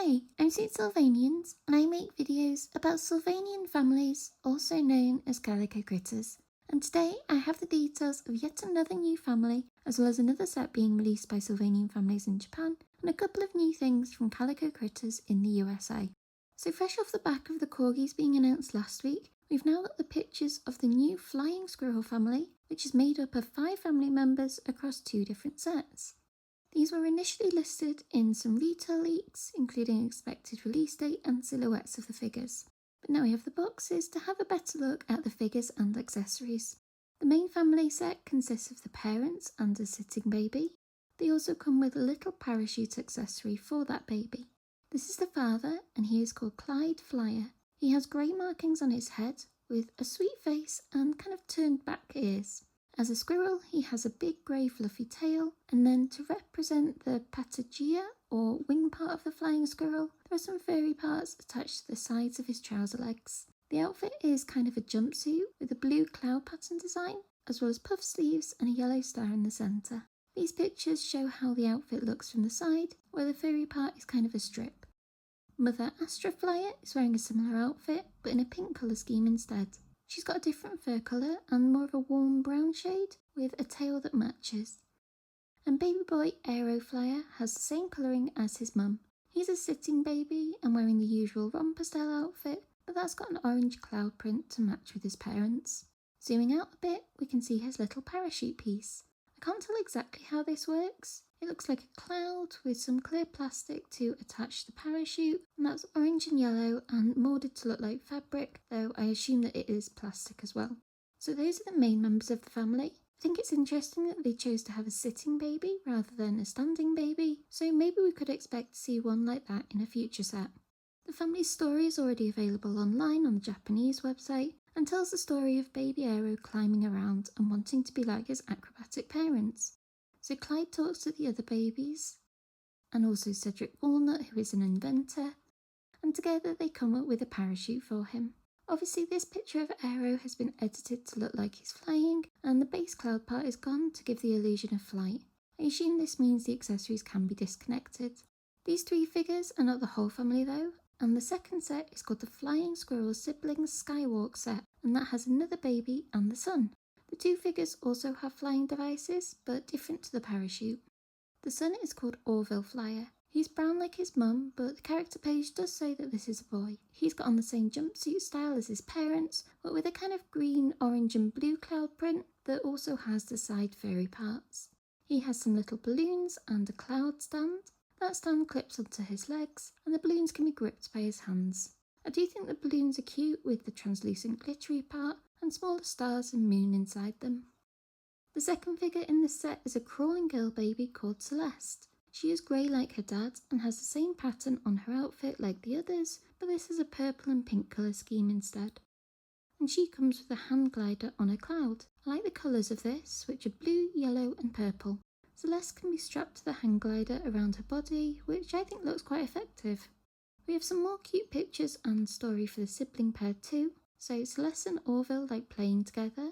Hi, I'm Sylvanians, and I make videos about Sylvanian families, also known as Calico Critters. And today I have the details of yet another new family, as well as another set being released by Sylvanian Families in Japan, and a couple of new things from Calico Critters in the USA. So fresh off the back of the corgis being announced last week, we've now got the pictures of the new Flying Squirrel family, which is made up of 5 family members across 2 different sets. These were initially listed in some retail leaks, including expected release date and silhouettes of the figures. But now we have the boxes to have a better look at the figures and accessories. The main family set consists of the parents and a sitting baby. They also come with a little parachute accessory for that baby. This is the father, and he is called Clyde Flyer. He has grey markings on his head, with a sweet face and kind of turned back ears. As a squirrel, he has a big grey fluffy tail, and then to represent the patagia, or wing part of the flying squirrel, there are some furry parts attached to the sides of his trouser legs. The outfit is kind of a jumpsuit with a blue cloud pattern design, as well as puff sleeves and a yellow star in the centre. These pictures show how the outfit looks from the side, where the furry part is kind of a strip. Mother Astra Flyer is wearing a similar outfit, but in a pink colour scheme instead. She's got a different fur colour and more of a warm brown shade with a tail that matches. And baby boy Aero Flyer has the same colouring as his mum. He's a sitting baby and wearing the usual romper style outfit, but that's got an orange cloud print to match with his parents. Zooming out a bit, we can see his little parachute piece. I can't tell exactly how this works. It looks like a cloud with some clear plastic to attach the parachute, and that's orange and yellow and moulded to look like fabric, though I assume that it is plastic as well. So those are the main members of the family. I think it's interesting that they chose to have a sitting baby rather than a standing baby, so maybe we could expect to see one like that in a future set. The family's story is already available online on the Japanese website and tells the story of baby Aero climbing around and wanting to be like his acrobatic parents. So Clyde talks to the other babies, and also Cedric Walnut, who is an inventor, and together they come up with a parachute for him. Obviously this picture of Aero has been edited to look like he's flying, and the base cloud part is gone to give the illusion of flight. I assume this means the accessories can be disconnected. These 3 figures are not the whole family though, and the second set is called the Flying Squirrel Siblings Skywalk set, and that has another baby and the sun. The 2 figures also have flying devices, but different to the parachute. The son is called Orville Flyer. He's brown like his mum, but the character page does say that this is a boy. He's got on the same jumpsuit style as his parents, but with a kind of green, orange and blue cloud print that also has the side furry parts. He has some little balloons and a cloud stand. That stand clips onto his legs, and the balloons can be gripped by his hands. I do think the balloons are cute with the translucent glittery part and smaller stars and moon inside them. The second figure in this set is a crawling girl baby called Celeste. She is grey like her dad and has the same pattern on her outfit like the others, but this is a purple and pink colour scheme instead. And she comes with a hand glider on a cloud. I like the colours of this, which are blue, yellow and purple. Celeste can be strapped to the hang glider around her body, which I think looks quite effective. We have some more cute pictures and story for the sibling pair too. So Celeste and Orville like playing together,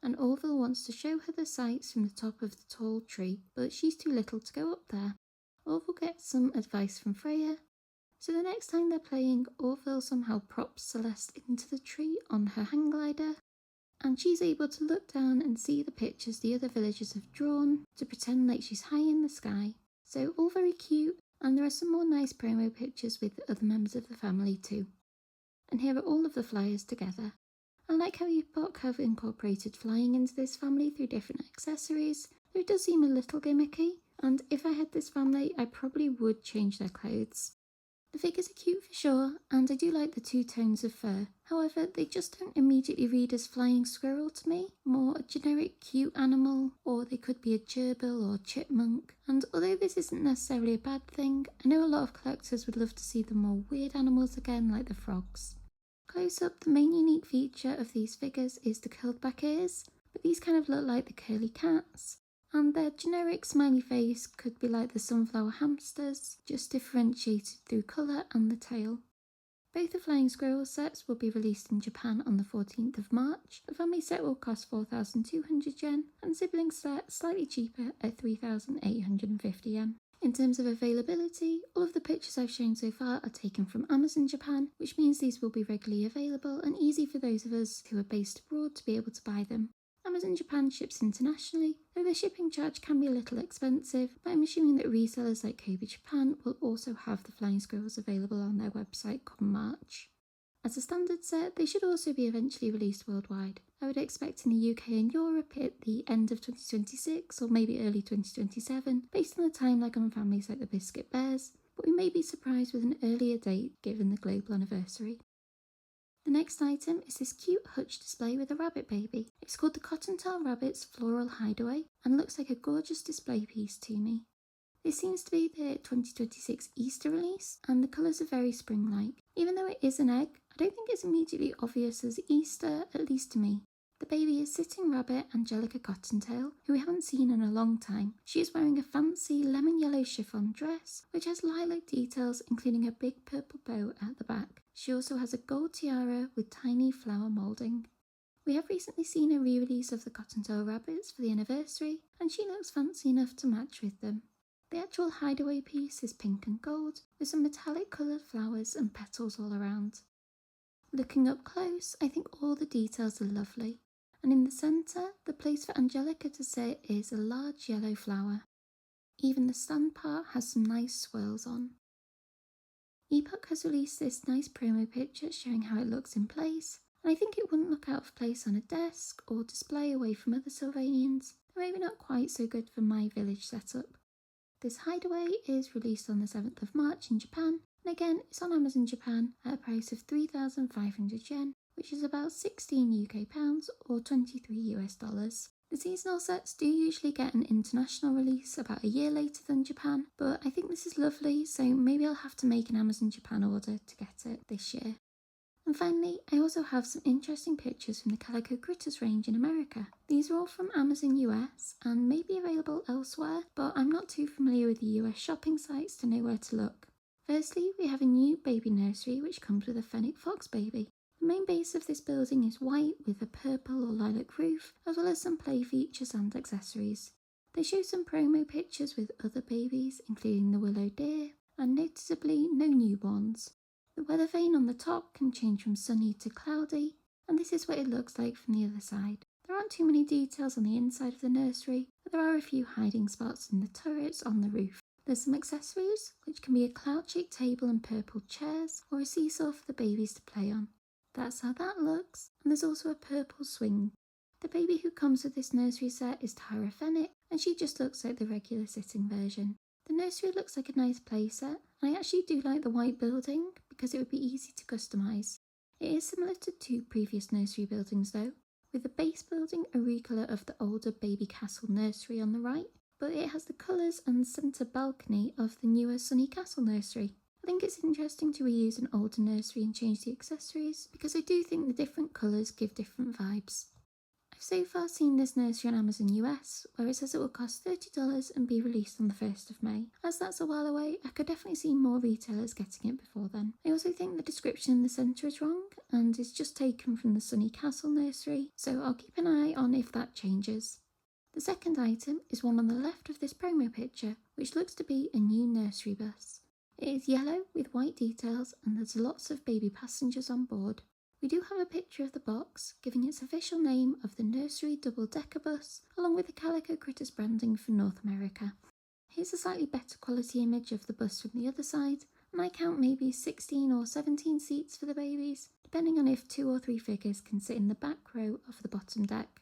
and Orville wants to show her the sights from the top of the tall tree, but she's too little to go up there. Orville gets some advice from Freya, so the next time they're playing, Orville somehow props Celeste into the tree on her hang glider, and she's able to look down and see the pictures the other villagers have drawn to pretend like she's high in the sky. So all very cute, and there are some more nice promo pictures with the other members of the family too. And here are all of the flyers together. I like how Epoch have incorporated flying into this family through different accessories, though it does seem a little gimmicky, and if I had this family I probably would change their clothes. The figures are cute for sure, and I do like the 2 tones of fur. However, they just don't immediately read as flying squirrel to me, more a generic cute animal, or they could be a gerbil or chipmunk. And although this isn't necessarily a bad thing, I know a lot of collectors would love to see the more weird animals again like the frogs. Close up, the main unique feature of these figures is the curled back ears, but these kind of look like the curly cats. And their generic smiley face could be like the sunflower hamsters, just differentiated through colour and the tail. Both the Flying Squirrel sets will be released in Japan on the 14th of March. The family set will cost 4,200 yen, and sibling set slightly cheaper at 3,850 yen. In terms of availability, all of the pictures I've shown so far are taken from Amazon Japan, which means these will be regularly available and easy for those of us who are based abroad to be able to buy them. Amazon Japan ships internationally, though the shipping charge can be a little expensive, but I'm assuming that resellers like Kobee Japan will also have the Flying Squirrels available on their website come March. As a standard set, they should also be eventually released worldwide. I would expect in the UK and Europe at the end of 2026 or maybe early 2027, based on the time lag on families like the Biscuit Bears, but we may be surprised with an earlier date given the global anniversary. The next item is this cute hutch display with a rabbit baby. It's called the Cottontail Rabbit's Floral Hideaway and looks like a gorgeous display piece to me. This seems to be the 2026 Easter release, and the colours are very spring-like. Even though it is an egg, I don't think it's immediately obvious as Easter, at least to me. The baby is sitting rabbit Angelica Cottontail, who we haven't seen in a long time. She is wearing a fancy lemon yellow chiffon dress, which has lilac details including a big purple bow at the back. She also has a gold tiara with tiny flower moulding. We have recently seen a re-release of the Cottontail rabbits for the anniversary, and she looks fancy enough to match with them. The actual hideaway piece is pink and gold, with some metallic coloured flowers and petals all around. Looking up close, I think all the details are lovely, and in the centre, the place for Angelica to sit is a large yellow flower. Even the stand part has some nice swirls on. Epoch has released this nice promo picture showing how it looks in place, and I think it wouldn't look out of place on a desk or display away from other Sylvanians, but maybe not quite so good for my village setup. This Hideaway is released on the 7th of March in Japan, and again it's on Amazon Japan at a price of 3,500 yen, which is about 16 UK pounds or 23 US dollars. The seasonal sets do usually get an international release about a year later than Japan, but I think this is lovely, so maybe I'll have to make an Amazon Japan order to get it this year. And finally, I also have some interesting pictures from the Calico Critters range in America. These are all from Amazon US and may be available elsewhere, but I'm not too familiar with the US shopping sites to know where to look. Firstly, we have a new baby nursery which comes with a fennec fox baby. The main base of this building is white with a purple or lilac roof, as well as some play features and accessories. They show some promo pictures with other babies, including the willow deer, and noticeably no newborns. The weather vane on the top can change from sunny to cloudy, and this is what it looks like from the other side. There aren't too many details on the inside of the nursery, but there are a few hiding spots in the turrets on the roof. There's some accessories, which can be a cloud-shaped table and purple chairs, or a seesaw for the babies to play on. That's how that looks, and there's also a purple swing. The baby who comes with this nursery set is Tara Fennec, and she just looks like the regular sitting version. The nursery looks like a nice play set, and I actually do like the white building because it would be easy to customise. It is similar to two previous nursery buildings though, with the base building a recolour of the older Baby Castle nursery on the right, but it has the colours and centre balcony of the newer Sunny Castle nursery. I think it's interesting to reuse an older nursery and change the accessories because I do think the different colours give different vibes. I've so far seen this nursery on Amazon US, where it says it will cost $30 and be released on the 1st of May. As that's a while away, I could definitely see more retailers getting it before then. I also think the description in the centre is wrong, and is just taken from the Sunny Castle nursery, so I'll keep an eye on if that changes. The second item is one on the left of this promo picture, which looks to be a new nursery bus. It is yellow with white details, and there's lots of baby passengers on board. We do have a picture of the box, giving its official name of the Nursery double-decker bus, along with the Calico Critters branding for North America. Here's a slightly better quality image of the bus from the other side, and I count maybe 16 or 17 seats for the babies, depending on if 2 or 3 figures can sit in the back row of the bottom deck.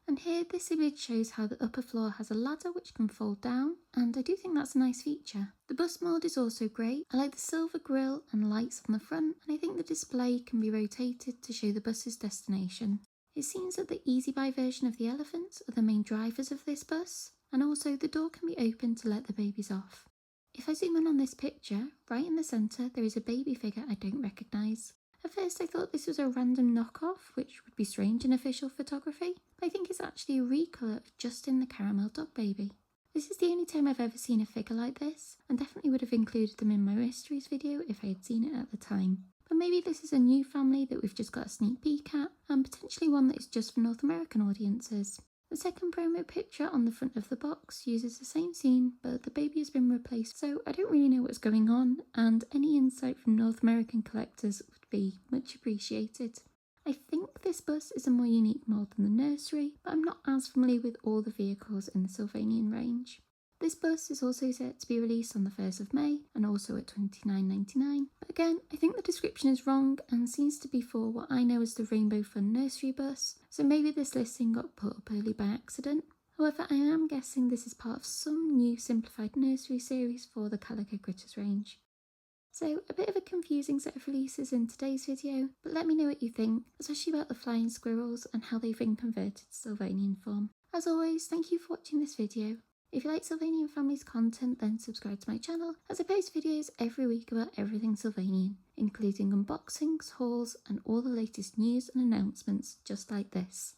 And here this image shows how the upper floor has a ladder which can fold down, and I do think that's a nice feature. The bus mould is also great. I like the silver grille and lights on the front, and I think the display can be rotated to show the bus's destination. It seems that the Easy Buy version of the elephants are the main drivers of this bus, and also the door can be opened to let the babies off. If I zoom in on this picture, right in the centre there is a baby figure I don't recognise. At first I thought this was a random knockoff, which would be strange in official photography, but I think it's actually a recolour of Justin the Caramel Dog Baby. This is the only time I've ever seen a figure like this, and definitely would have included them in my mysteries video if I had seen it at the time. But maybe this is a new family that we've just got a sneak peek at, and potentially one that is just for North American audiences. The second promo picture on the front of the box uses the same scene, but the baby has been replaced, so I don't really know what's going on, and any insight from North American collectors would be much appreciated. I think this bus is a more unique mould than the Nursery, but I'm not as familiar with all the vehicles in the Sylvanian range. This bus is also set to be released on the 1st of May and also at $29.99, but again, I think the description is wrong and seems to be for what I know as the Rainbow Fun Nursery bus, so maybe this listing got put up early by accident. However, I am guessing this is part of some new simplified nursery series for the Calico Critters range. So, a bit of a confusing set of releases in today's video, but let me know what you think, especially about the Flying Squirrels and how they've been converted to Sylvanian form. As always, thank you for watching this video. If you like Sylvanian Families content, then subscribe to my channel, as I post videos every week about everything Sylvanian, including unboxings, hauls, and all the latest news and announcements just like this.